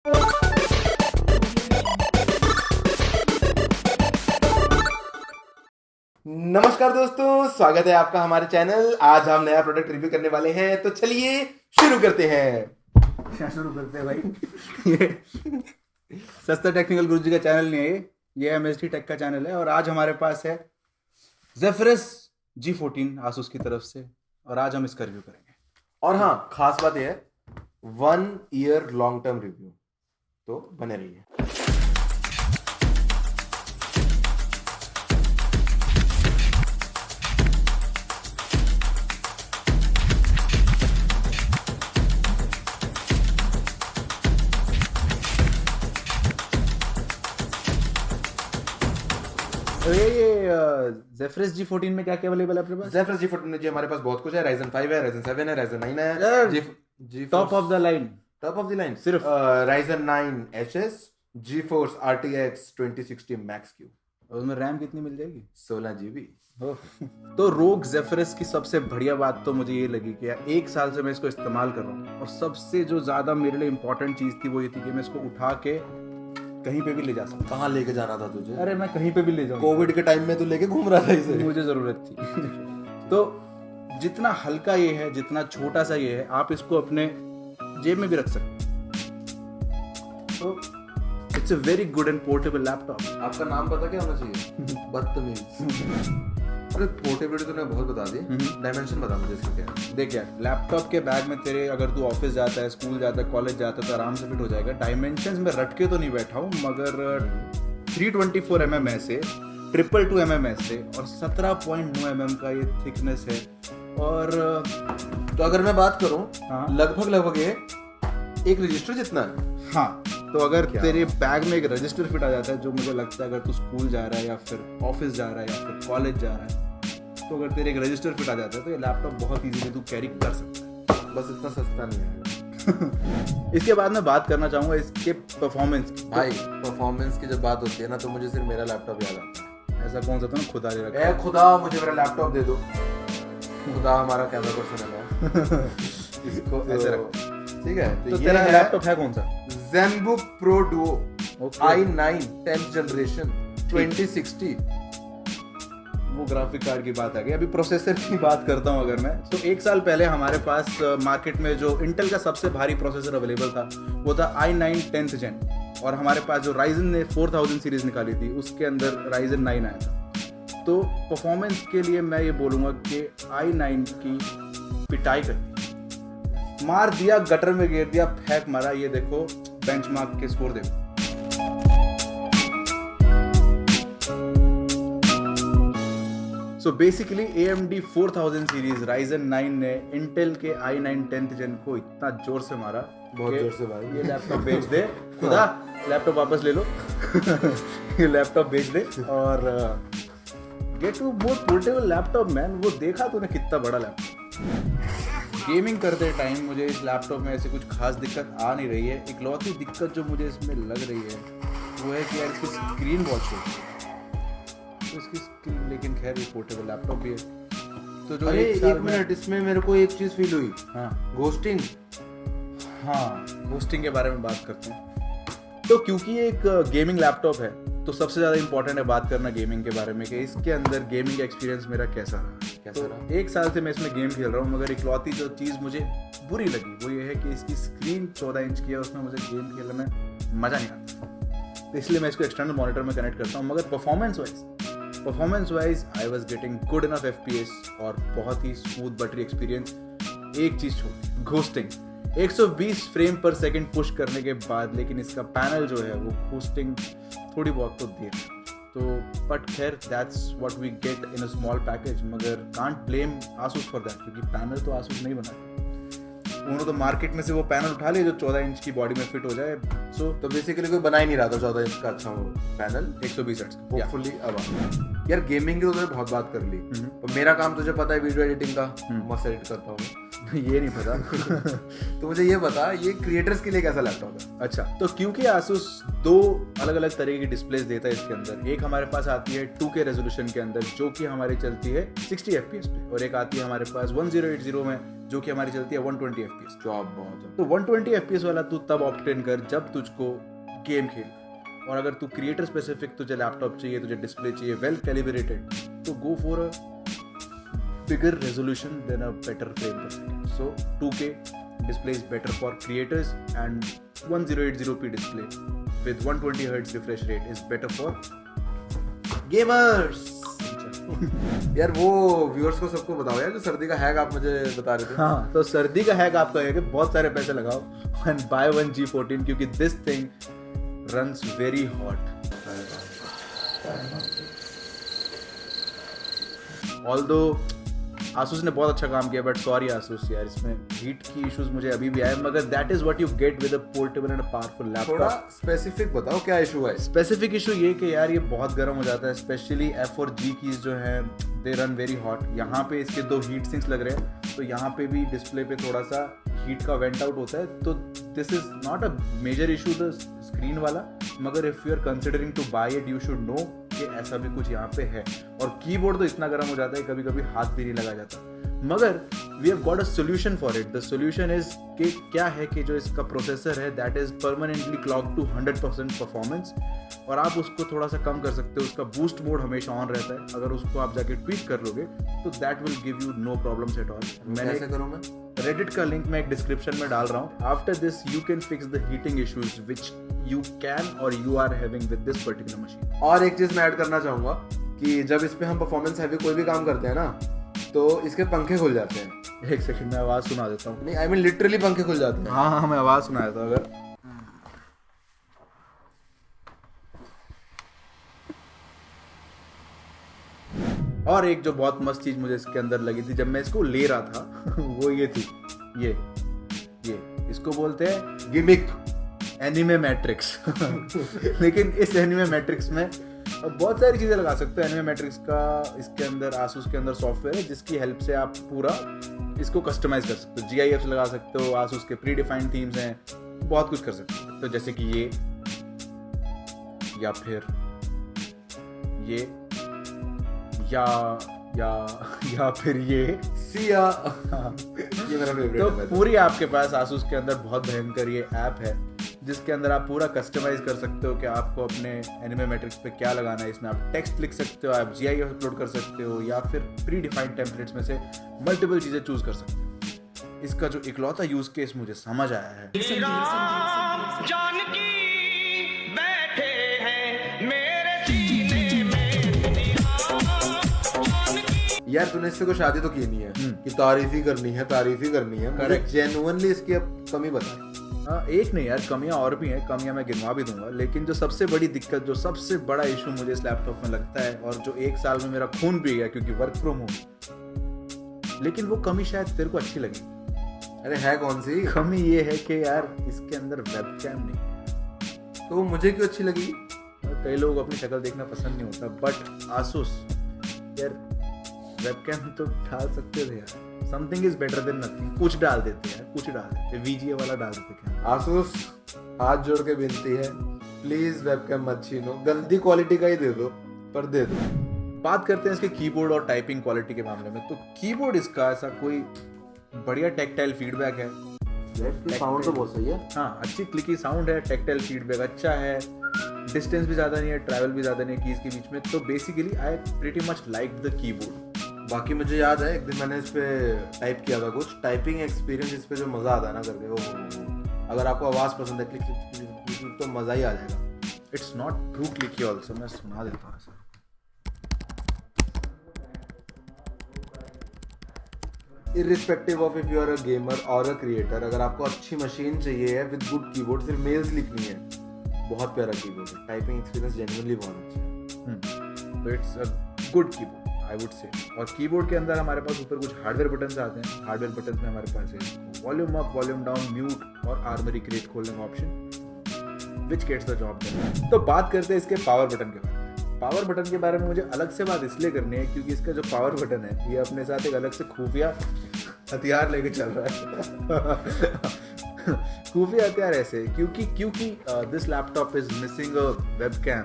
नमस्कार दोस्तों, स्वागत है आपका हमारे चैनल। आज हम नया प्रोडक्ट रिव्यू करने वाले हैं, तो चलिए शुरू करते हैं। क्या शुरू करते हैं भाई? ये सस्ता टेक्निकल गुरुजी का चैनल नहीं है, ये एमएसडी टेक का चैनल है। और आज हमारे पास है ज़ेफिरस G14 आसूस की तरफ से, और आज हम इसका रिव्यू करेंगे। और हाँ, खास बात यह है 1 ईयर लॉन्ग टर्म रिव्यू, तो बने रहिए। तो ये ज़ेफिरस G14 में क्या क्या अवेलेबल है आपके पास? ज़ेफिरस G14 में जी हमारे पास बहुत कुछ है। Ryzen 5 है, Ryzen 7 है, Ryzen 9 है, top of the line, top of the line सिर्फ Ryzen 9 HS, GeForce RTX 2060 Max Q। उसमें रैम कितनी मिल जाएगी? 16 GB। तो रोग ज़ेफिरस की सबसे बढ़िया बात तो मुझे ये लगी कि यार 1 साल से मैं इसको इस्तेमाल कर रहा हूँ, और सबसे जो ज्यादा मेरे लिए इंपॉर्टेंट चीज थी वो ये थी कि मैं इसको उठा के कहीं पे भी ले जा सकता। कहाँ लेके जाना था तुझे? अरे मैं कहीं पे भी ले जाऊँ। कोविड के टाइम में तू लेके घूम रहा था इसे। मुझे जरूरत थी। तो जितना हल्का ये है, जितना छोटा सा ये है, आप इसको अपने जेब में भी रख सकते हैं। तो it's a very good and portable laptop. आपका नाम पता क्या होना चाहिए? बदतमीज। अरे पोर्टेबिलिटी तूने बहुत बता दी, डायमेंशन बता मुझे इसका क्या है। देख यार, लैपटॉप के बैग में तेरे अगर तू ऑफिस जाता है, स्कूल जाता है, कॉलेज जाता है, तो आराम से फिट हो जाएगा। डायमेंशंस में रट के तो नहीं बैठा हूँ, मगर 324 mm से 222 mm से और 17.9 mm का ये थिकनेस है। और तो अगर मैं बात करूं, हाँ। लगभग ये एक रजिस्टर जितना है। हाँ, तो अगर तेरे बैग में एक रजिस्टर फिट आ जाता है, जो मुझे लगता है अगर तू स्कूल जा रहा है या फिर ऑफिस जा रहा है या फिर कॉलेज जा रहा है, तो अगर तेरे एक रजिस्टर फिट आ जाता है तो ये लैपटॉप बहुत इजीली तू कैरी कर सकता है। बस इतना सस्ता नहीं है। इसके बाद मैं बात करना चाहूंगा इसके परफॉर्मेंस की। भाई परफॉर्मेंस की जब बात होती है ना, तो मुझे सिर्फ मेरा लैपटॉप याद आता है। ऐसा कौन सा? तो खुदा दे रखा ए खुदा, मुझे मेरा लैपटॉप दे दो। खुदा हमारा कैमरा पर्सन है। इसको ऐसे रख। ठीक है। तो तेरा लैपटॉप है कौन सा? ZenBook Pro Duo Okay. i9 10th generation 2060। वो ग्राफिक कार्ड की बात आ गई। अभी प्रोसेसर की बात करता हूँ अगर मैं, तो 1 साल पहले हमारे पास मार्केट में जो इंटेल का सबसे भारी प्रोसेसर अवेलेबल था वो था i9 10th Gen, और हमारे पास जो Ryzen ने 4000 सीरीज निकाली थी उसके अंदर Ryzen 9 आया था। तो परफॉर्मेंस के लिए मैं ये बोलूँगा कि i9 की पिटाई कर दी, मार दिया, गटर में गिर दिया, फेंक मारा। ये देखो बेंचमार्क के स्कोर देखो। So basically AMD 4000 series Ryzen 9 ने इंटेल के i9 10th Gen को इतना जोर से मारा, बहुत जोर से भाई। ये लैपटॉप बेच दे। खुदा लैपटॉप वापस ले लो। ये लैपटॉप बेच दे और get to more portable laptop man. वो देखा तूने कितना बड़ा लैपटॉप। गेमिंग करते टाइम मुझे इस लैपटॉप में ऐसे कुछ खास दिक्कत आ नहीं रही है। इकलौती दिक्कत जो मुझे इसमें लग रही है वो है कि यार इसकी स्क्रीन बहुत छोटी है। तो इसकी स्क्रीन, लेकिन खैर ये पोर्टेबल लैपटॉप भी है। तो जो अरे एक साल एक मिनट, इसमें मेरे को एक चीज फील हुई। हाँ घोस्टिंग। हाँ, होस्टिंग के बारे में बात करते हैं। तो क्योंकि ये एक गेमिंग लैपटॉप है, तो सबसे ज़्यादा इंपॉर्टेंट है बात करना गेमिंग के बारे में कि इसके अंदर गेमिंग एक्सपीरियंस मेरा कैसा रहा। कैसा रहा? 1 साल से मैं इसमें गेम खेल रहा हूँ, मगर इकलौती जो चीज़ मुझे बुरी लगी वो ये है कि इसकी स्क्रीन 14 इंच की है, उसमें मुझे गेम खेलने में मज़ा नहीं आता। तो इसलिए मैं इसको एक्सटर्नल मॉनिटर में कनेक्ट करता हूँ। मगर performance wise I was getting good enough FPS और बहुत ही स्मूथ बटरी एक्सपीरियंस। एक चीज़ छोटी, घोस्टिंग 120 फ्रेम पर सेकंड पुश करने के बाद, लेकिन इसका पैनल जो है वो घोस्टिंग थोड़ी बहुत तो दे। तो बट खैर that's what we get in a small package. मगर can't blame Asus for that, क्योंकि पैनल तो आसूस नहीं बना। उन्होंने तो मार्केट में से वो पैनल उठा लिया जो 14 इंच की बॉडी में फिट हो जाए। सो तो बेसिकली कोई बना ही नहीं रहा था 14 इंच का अच्छा पैनल। 120 हर्ट्ज होपफुली अब यार गेमिंग की तो तुझे बहुत बात कर ली, पर मेरा काम तुझे पता है वीडियो एडिटिंग का, मस्त एडिट करता हूँ मैं। ये नहीं पता। तो मुझे ये बता, ये क्रिएटर्स के लिए कैसा लैपटॉप है? अच्छा, तो क्योंकि Asus दो अलग अलग तरह की डिस्प्लेस देता है इसके अंदर, एक हमारे पास आती है 2K रेजोल्यूशन के अंदर जो कि हमारी चलती है 60 FPS पे, और एक आती है हमारे पास 1080 में जो कि हमारी चलती है 120 FPS। तो आप बहुत है। तो 120 FPS वाला तू तब ऑप्टेन कर जब तुझको गेम खेल, और अगर तू क्रिएटर स्पेसिफिक तुझे लैपटॉप चाहिए, तुझे डिस्प्ले चाहिए वेल कैलिब्रेटेड, तो go for a bigger resolution then a better frame per second. So 2K display is better for creators and 1080p display with 120 Hz refresh rate is better for gamers. यार वो viewers को सबको बताओ यार, जो सर्दी का हैक आप मुझे बता रहे थे। हाँ, तो सर्दी का हैक आपका है कि बहुत सारे पैसे लगाओ and buy one G14 क्योंकि this thing runs very hot. Although Asus ने बहुत अच्छा काम किया, बट सॉरी Asus यार, इसमें हीट की इश्यूज मुझे अभी भी आए, मगर that is what you get with a portable and powerful थोड़ा लैपटॉप। स्पेसिफिक बताओ क्या इशू है? स्पेसिफिक इशू ये कि यार ये बहुत गर्म हो जाता है, स्पेशली F और G कीज जो हैं दे रन वेरी हॉट। यहाँ पे इसके दो हीट सिंक्स लग रहे हैं, तो यहाँ पे भी डिस्प्ले पे थोड़ा सा हीट का वेंट आउट होता है, तो this is not a major issue the screen वाला, मगर if you are considering to buy it you should know कि ऐसा भी कुछ यहाँ पे है। और कीबोर्ड तो इतना गर्म हो जाता है कभी कभी हाथ भी नहीं लगा जाता, मगर we have got a solution for it. The solution is कि क्या है कि जो इसका प्रोसेसर है that is permanently clock to 100% performance, और आप उसको थोड़ा सा कम कर सकते हो। उसका बूस्ट मोड हमेशा ऑन रहता है, अगर उसको आप जाके ट्वीक कर लोगे तो that will give you know problems at all. मैंने कैसे करूं मैं? रेडिट का लिंक मैं एक डिस्क्रिप्शन में डाल रहा हूँ। After this you can fix the heating issues which you can और you are having with this particular machine. और एक चीज मैं ऐड करना चाहूंगा कि जब इस पे हम परफॉर्मेंस हैवी कोई भी काम करते हैं ना, तो इसके पंखे खुल जाते हैं। एक सेकंड में आवाज सुना देता हूँ। नहीं, आई मीन लिटरली पंखे खुल जाते हैं। हाँ हाँ, मैं आवाज सुना देता हूँ अगर। और एक जो बहुत मस्त चीज मुझे इसके अंदर लगी थी जब मैं इसको ले रहा था वो ये थी, ये इसको बोलते हैं गिमिक, एनिमे मैट्रिक्स। लेकिन इस एनिमे मैट्रिक्स में बहुत सारी चीजें लगा सकते हो। एनिमे मैट्रिक्स का इसके अंदर Asus के अंदर सॉफ्टवेयर है जिसकी हेल्प से आप पूरा इसको कस्टमाइज कर सकते हो। GIFs लगा सकते हो, Asus के प्री डिफाइंड थीम्स हैं, बहुत कुछ कर सकते हो। तो जैसे कि ये, या फिर ये, या फिर ये सिया। ये मेरा फेवरेट तो है। पूरी आपके पास Asus के अंदर बहुत भयंकर ये ऐप है जिसके अंदर आप पूरा कस्टमाइज कर सकते हो कि आपको अपने एनिमे मैट्रिक्स पे क्या लगाना है। इसमें आप टेक्स्ट लिख सकते हो, आप GIF अपलोड कर सकते हो, या फिर प्री डिफाइंड टेम्पलेट्स में से मल्टीपल चीजें चूज कर सकते हो। इसका जो इकलौता यूज केस मुझे समझ आया है, यार तूने इससे कोई शादी तो की नहीं है कि तारीफ ही करनी है। मुझे जेन्युइनली इसकी अब कमी बता। एक नहीं यार, कमियां और भी हैं, कमियां मैं गिनवा भी दूंगा, लेकिन जो सबसे बड़ी दिक्कत, जो सबसे बड़ा इशू मुझे इस लैपटॉप में लगता है, और जो एक साल में मेरा खून पी गया क्योंकि वर्क फ्रॉम होम, लेकिन वो कमी शायद तेरे को अच्छी लगी। अरे है कौन सी कमी? ये है कि यार इसके अंदर वेबकैम नहीं। तो मुझे क्यों अच्छी लगी? कई लोग अपनी शक्ल देखना पसंद नहीं होता, बट Asus यार वेबकैम तो डाल सकते थे यार। Something is better than nothing. कुछ डाल देते हैं, कुछ डाल देते, VGA वाला डाल देते क्या। Asus हाथ जोड़ के विनती है, प्लीज वेबकैम मत छीनो, गंदी क्वालिटी का ही दे दो, पर दे दो। बात करते हैं इसके कीबोर्ड और टाइपिंग क्वालिटी के मामले में। तो कीबोर्ड इसका ऐसा कोई बढ़िया टेक्टाइल फीडबैक है, साउंड तो बहुत सही है। हाँ, अच्छी क्लिकी साउंड है, टेक्टाइल फीडबैक अच्छा है, डिस्टेंस भी ज़्यादा नहीं है, ट्रैवल भी ज़्यादा नहीं है कीज के बीच में। तो basically I pretty much like the keyboard. बाकी मुझे याद है एक दिन मैंने इस पे टाइप किया था कुछ, टाइपिंग एक्सपीरियंस इस पे जो मजा आता है ना करके, वो अगर आपको आवाज पसंद है क्लिक क्लिक तो मजा ही आ जाएगा। It's not true clicky also, मैं सुना देता हूँ। Irrespective of if you are a gamer और अ क्रिएटर, अगर आपको अच्छी मशीन चाहिए है विद गुड कीबोर्ड, सिर्फ मेल्स लिखनी है, बहुत प्यारा कीबोर्ड है। टाइपिंग एक्सपीरियंस जेन्युइनली बहुत अच्छा है। तो it's a good keyboard I would say. और कीबोर्ड के अंदर हमारे पास ऊपर कुछ हार्डवेयर बटन्स आते हैं। हार्डवेयर बटन्स में हमारे पास है volume up, volume down, mute और आर्मरी क्रिएट खोलने का option, which gets the job done. तो बात करते हैं इसके पावर बटन के बारे में। पावर बटन के बारे में मुझे अलग से बात इसलिए करनी है क्योंकि इसका जो पावर बटन है ये अपने साथ एक अलग से खुफिया हथियार लेके चल रहा है। खुफिया हथियार ऐसे क्योंकि this laptop is missing a webcam.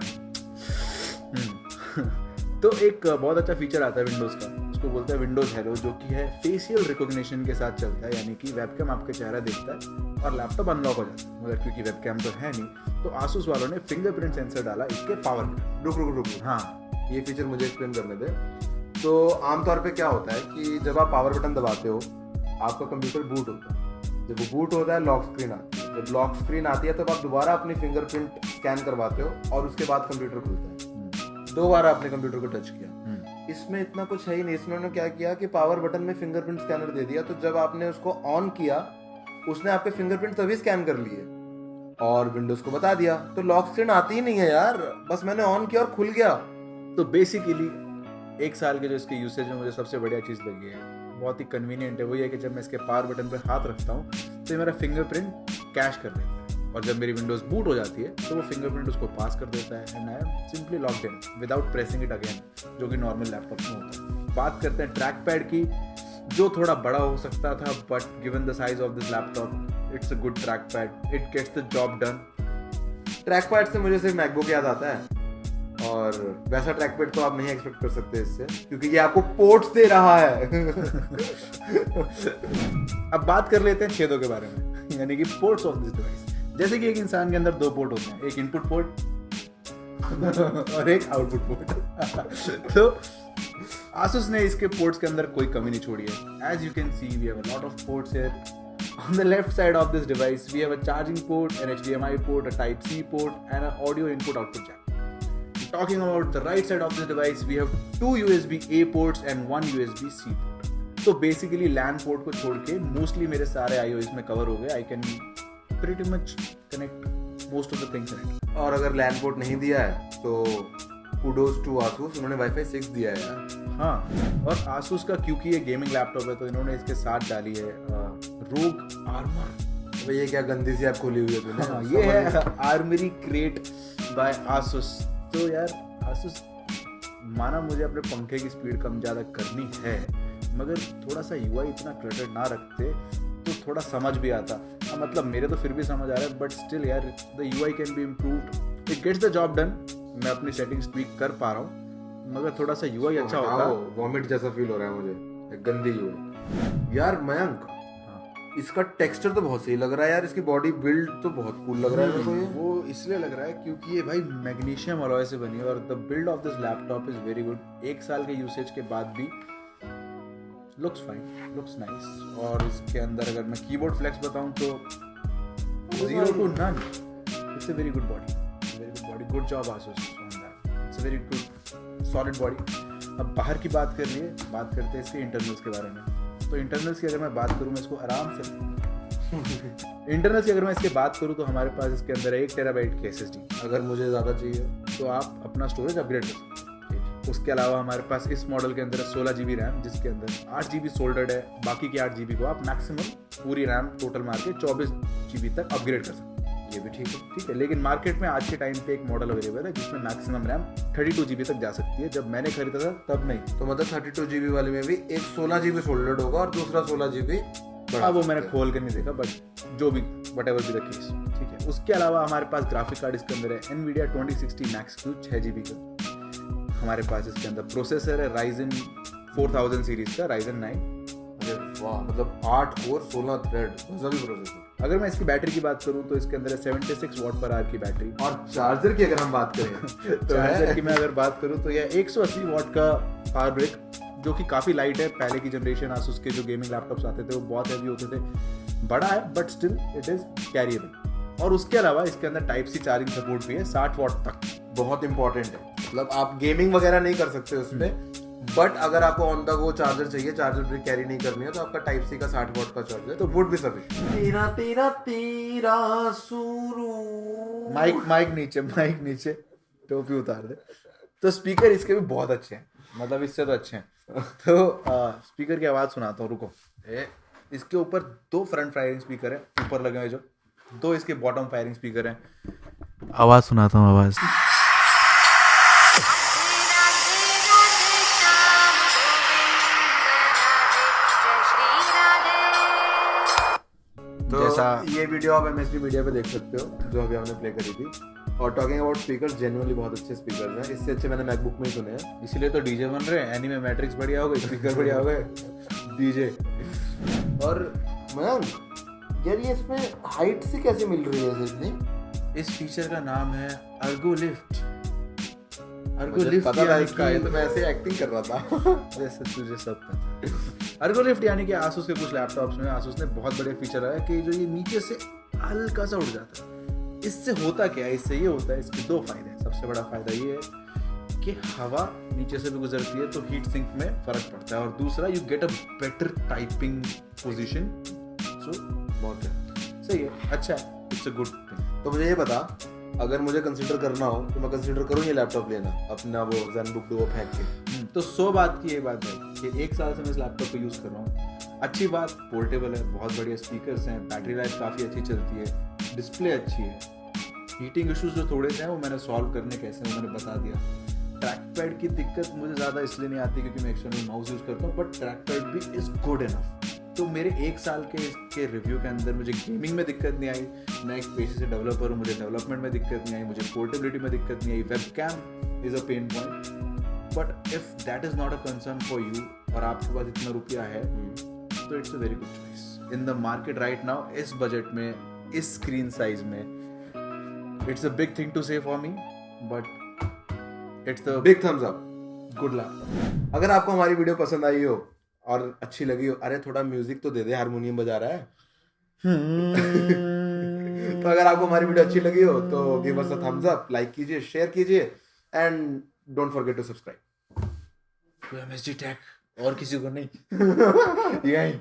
तो एक बहुत अच्छा फीचर आता है विंडोज का, उसको बोलते हैं विंडोज हेलो, जो कि है फेशियल रिकॉग्निशन के साथ चलता है, यानी कि वेबकैम आपका चेहरा देखता है और लैपटॉप अनलॉक हो जाता है। मगर क्योंकि वेबकैम तो है नहीं, तो आसूस वालों ने फिंगरप्रिंट सेंसर डाला इसके पावर में। रुक हाँ, ये फीचर मुझे एक्सप्लेन करने दे। तो आमतौर पे क्या होता है कि जब आप पावर बटन दबाते हो आपका कंप्यूटर बूट होता है। जब वो बूट होता है लॉक स्क्रीन आती है। जब लॉक स्क्रीन आती है तब आप दोबारा अपनी फिंगरप्रिंट स्कैन करवाते हो और उसके बाद कंप्यूटर खुलता है। 2 बार आपने कंप्यूटर को टच किया। इसमें इतना कुछ है ही नहीं। इसमें उन्होंने क्या किया कि पावर बटन में फिंगरप्रिंट स्कैनर दे दिया, तो जब आपने उसको ऑन किया उसने आपके फिंगरप्रिंट तभी स्कैन कर लिए और विंडोज को बता दिया। तो लॉक स्क्रीन आती ही नहीं है यार, बस मैंने ऑन किया और खुल गया। तो बेसिकली 1 साल के जो इसके यूसेज में मुझे सबसे बढ़िया चीज़ लगी है, बहुत ही कन्वीनियंट है, वही है कि जब मैं इसके पावर बटन पर हाथ रखता हूँ तो मेरा फिंगरप्रिंट कैश कर देता है और जब मेरी विंडोज बूट हो जाती है तो वो फिंगरप्रिंट उसको पास कर देता है and I am simply locked in without pressing it again, जो कि नॉर्मल लैपटॉप में होता है। बात करते हैं ट्रैक पैड की, जो थोड़ा बड़ा हो सकता था, but given the size of this laptop it's a good trackpad, it gets the job done. Trackpad से मुझे सिर्फ मैकबुक याद आता है और वैसा ट्रैक पैड तो आप नहीं एक्सपेक्ट कर सकते इससे, क्योंकि ये आपको पोर्ट्स दे रहा है। अब बात कर लेते हैं छेदों के बारे में, यानी कि पोर्ट्स ऑफ दिस डिवाइस। जैसे कि एक इंसान के अंदर 2 पोर्ट होते हैं, एक इनपुट पोर्ट और एक आउटपुट पोर्ट। तो Asus ने इसके पोर्ट्स के अंदर कोई कमी नहीं छोड़ी है। As you can see, we have a lot of ports here. On the left side of this device, we have a charging port, an HDMI port, a Type-C port, and an audio input-output jack. Talking about the right side of this device, we have 2 USB-A ports and 1 USB-C port. तो basically LAN port को छोड़ के mostly मेरे सारे iOS में cover हो गए. I can pretty much connect most of the things in it. और अगर लैन पोर्ट नहीं दिया है तो kudos to Asus, उन्होंने Wi-Fi 6 दिया है यार। हाँ, और Asus का क्योंकि ये गेमिंग लैपटॉप है तो इन्होंने इसके साथ डाली है रोग आर्मर। भाई ये क्या गंदी सी ऐप खोली हुई है तूने? हाँ, ये है आर्मरी क्रिएट बाय Asus। तो यार Asus, माना मुझे अपने पंखे की स्पीड कम ज़्यादा करनी है, मगर थोड़ा सा UI इतना क्लटर्ड ना रखते तो थोड़ा समझ भी आता। मतलब मेरे तो फिर भी समझ आ रहा है, बट स्टिल यार the UI can be improved, it gets the job done. मैं अपनी सेटिंग्स ट्वीक कर पा रहा हूँ, मगर थोड़ा सा UI अच्छा होता। वॉमिट जैसा फील हो रहा है मुझे, एक गंदी UI। यार मयंक, इसका टेक्सचर तो बहुत सही लग रहा है यार, इसकी बॉडी बिल्ड तो बहुत कूल लग रहा है मेरे को। ये वो इसलिए लग रहा है क्योंकि ये भाई मैग्नीशियम अलॉय से बनी है और the build of this laptop is very good. 1 साल के यूसेज के बाद भी लुक्स फाइन, लुक्स नाइस। और इसके अंदर अगर मैं कीबोर्ड फ्लेक्स बताऊं तो 0 to none, it's a very good body, very good body, good job Asus on that, it's a very good solid body. अब बाहर की बात कर लिए, बात करते हैं इसके इंटरनल्स के बारे में। तो इंटरनल्स की अगर मैं बात करूं, मैं इसको आराम से इंटरनल्स की अगर मैं इसके बात करूं तो हमारे पास इसके अंदर 1 टेराबाइट की SSD। अगर मुझे ज़्यादा चाहिए तो आप अपना स्टोरेज अपग्रेड कर सकते हैं। उसके अलावा हमारे पास इस मॉडल के अंदर 16 GB रैम, जिसके अंदर 8 GB सोल्डर्ड है, बाकी के 8 GB को आप मैक्सिमम पूरी रैम टोटल मार के 24 GB तक अपग्रेड कर सकते हैं। ये भी ठीक है। लेकिन मार्केट में आज के टाइम पे एक मॉडल अवेलेबल है जिसमें मैक्सिमम रैम 32 GB तक जा सकती है। जब मैंने खरीदा था तब नहीं। तो मतलब 32 GB वाले में भी एक 16 GB सोल्डर्ड होगा और दूसरा 16 GB। हाँ, वो मैंने खोल कर नहीं देखा, बट जो भी व्हाटएवर बी द केस, ठीक है। उसके अलावा हमारे पास ग्राफिक कार्ड इसके अंदर है NVIDIA 2060 Max-Q 6 GB का। हमारे पास इसके अंदर प्रोसेसर है Ryzen 4000 सीरीज का, Ryzen 9। अरे वाह, मतलब 8 कोर 16 थ्रेड, गजब ही प्रोसेसर। अगर मैं इसकी बैटरी की बात करूं तो इसके अंदर है 76 वाट पर आवर की बैटरी। और चार्जर की अगर हम बात करें तो चार्जर की मैं अगर बात करूं तो यह 180 वाट का पावर ब्रेक, जो कि काफ़ी लाइट है। पहले की जनरेशन Asus के जो गेमिंग लैपटॉप्स आते थे वो बहुत हैवी होते थे, बड़ा है but still it is carriable. और उसके अलावा इसके अंदर Type-C चार्जिंग सपोर्ट भी है 60 वाट तक। बहुत इंपॉर्टेंट है, मतलब आप गेमिंग वगैरह नहीं कर सकते उसमें, बट अगर आपको ऑन द गो चार्जर चाहिए, चार्जर भी कैरी नहीं करनी है, तो आपका Type-C का 60 वाट का चार्जर तो वुड भी सफिशिएंट। तेरा तेरा तेरा सुरू। माइक नीचे टोपी उतार दे। तो स्पीकर इसके भी बहुत अच्छे हैं, मतलब इससे तो अच्छे हैं। तो स्पीकर की आवाज़ सुनाता हूँ, रुको। इसके ऊपर 2 फ्रंट फायरिंग स्पीकर है, ऊपर लगे हुए जो 2 इसके बॉटम फायरिंग स्पीकर हैं। आवाज़ सुनाता हूँ, आवाज़। ये वीडियो आप MSD मीडिया पे देख सकते हो जो अभी हमने प्ले करी थी। और टॉकिंग अबाउट स्पीकर्स, जेन्युइनली बहुत अच्छे स्पीकर्स हैं, इससे अच्छे मैंने मैकबुक में ही सुने हैं। इसीलिए तो डीजे बन रहे हैं, एनीमे मैट्रिक्स बढ़िया हो गई, स्पीकर बढ़िया हो गए, डीजे। और मयंक यार ये इसमें हाइट से कैसे मिल रही है इतनी? इस फीचर का नाम है अर्गो लिफ्ट। अर्गो लिफ्ट पता था इसका, ये तो मैं ऐसे एक्टिंग कर रहा था जैसे तुझे सब पता। अर्गो लिफ्ट यानी कि आसूस के कुछ लैपटॉप्स में आसूस ने बहुत बढ़िया फीचर आया कि जो ये नीचे से हल्का सा उड़ जाता है। इससे होता क्या है? इससे ये होता है, इसके दो फायदे हैं। सबसे बड़ा फायदा ये है कि हवा नीचे से भी गुजरती है तो हीट सिंक में फर्क पड़ता है, और दूसरा you get a better typing position. So बहुत है, सही है, अच्छा है, इट्स अ गुड थिंग। तो मुझे ये बता, अगर मुझे कंसीडर करना हो तो मैं कंसीडर करूँ ये लैपटॉप लेना अपना वो ज़ेनबुक डुओ फेंक के? तो 100 बात की ये बात है कि 1 साल से मैं इस लैपटॉप को यूज़ कर रहा हूँ। अच्छी बात, पोर्टेबल है, बहुत बढ़िया स्पीकर्स हैं, बैटरी लाइफ काफ़ी अच्छी चलती है, डिस्प्ले अच्छी है। हीटिंग इश्यूज जो थोड़े से हैं वो मैंने सॉल्व करने कैसे वो मैंने बता दिया। ट्रैक पैड की दिक्कत मुझे ज़्यादा इसलिए नहीं आती क्योंकि मैं एक्सटर्नल माउस यूज़ करता हूँ, बट ट्रैक पैड भी इज़ गुड इनफ। तो मेरे 1 साल के रिव्यू के अंदर मुझे गेमिंग में दिक्कत नहीं आई, मैं एक पेशे से डेवलपर हूँ, मुझे डेवलपमेंट में दिक्कत नहीं आई, मुझे पोर्टेबिलिटी में दिक्कत नहीं आई, webcam is a pain point. But if that is not a concern for you और आपके पास इतना रुपया है तो it's a very good choice in the market right now. इस बजट में, इस स्क्रीन साइज में, it's a big thing to say for me, but it's the big thumbs up, good laptop। अगर आपको हमारी वीडियो पसंद आई हो और अच्छी लगी हो, अरे थोड़ा म्यूजिक तो दे दे, हारमोनियम बजा रहा है तो अगर आपको हमारी वीडियो अच्छी लगी हो तो give us a thumbs up, like कीजिए, शेयर कीजिए, and don't forget to subscribe MSD Tech और किसी को नहीं। यही